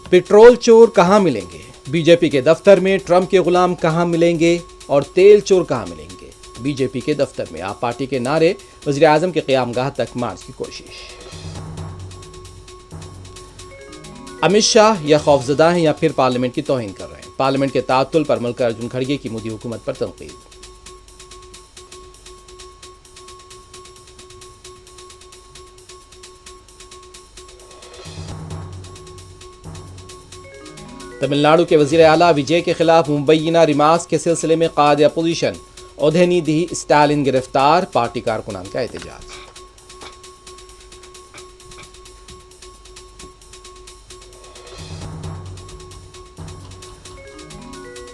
Petrol चोर कहाँ मिलेंगे, बीजेपी के दफ्तर में ट्रंप के गुलाम कहाँ मिलेंगे और तेल चोर कहाँ मिलेंगे। बीजेपी के दफ्तर में आप पार्टी के नारे वज़ीर आज़म के क़यामगाह तक मार्च की कोशिश। अमित शाह या खौफजदा हैं या फिर पार्लियामेंट की तौहीन कर रहे हैं। पार्लियामेंट के ताअत्तुल पर मल्लिकार्जुन खड़गे की मोदी हुकूमत पर तनकीद। तमिलनाडु के वज़ीर आला विजय के खिलाफ मुबैना रिमार्क्स के सिलसिले में क़ायद अपोजिशन उदयनिधि स्टालिन गिरफ्तार, पार्टी कारकुनान का एहतजाज।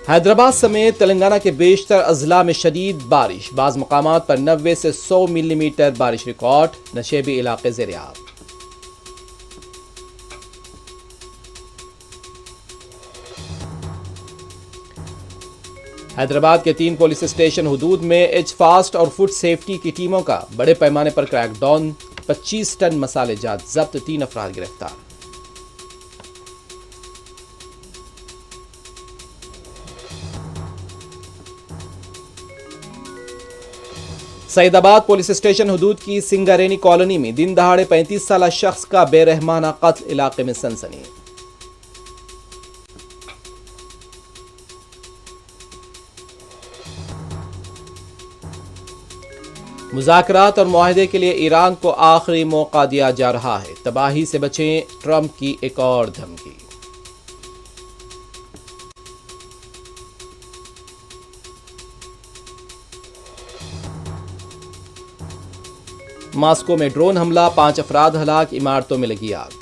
हैदराबाद समेत तेलंगाना के बेशतर अजला में शदीद बारिश, बाज़ मकामात पर 90 से 100 मिलीमीटर बारिश रिकॉर्ड, नशेबी इलाके ज़ेर-ए-आब। हैदराबाद के 3 पुलिस स्टेशन हुदूद में एच फास्ट और फूड सेफ्टी की टीमों का बड़े पैमाने पर क्रैकडाउन, 25 टन मसाले जात जब्त, 3 अफराद गिरफ्तार। सईदाबाद पुलिस स्टेशन हुदूद की सिंगारेनी कॉलोनी में दिन दहाड़े 35 साला शख्स का बेरहमाना कत्ल, इलाके में सनसनी। मुज़ाकरात और मुआहदे के लिए ईरान को आखिरी मौका दिया जा रहा है, तबाही से बचें, ट्रंप की एक और धमकी। मॉस्को में ड्रोन हमला, 5 अफराद हलाक, इमारतों में लगी आग।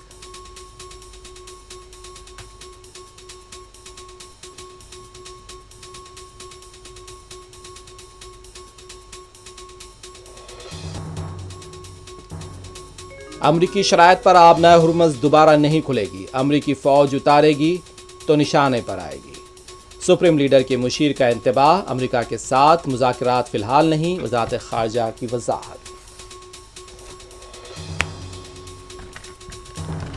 अमरीकी शराइत पर आबनाए हुर्मुज़ दोबारा नहीं खुलेगी, अमरीकी फौज उतारेगी तो निशाने पर आएगी। सुप्रीम लीडर के मुशीर का इंतबाह, अमरीका के साथ मुज़ाकरात फिलहाल नहीं, वज़ारत ख़ारजा की वज़ाहत।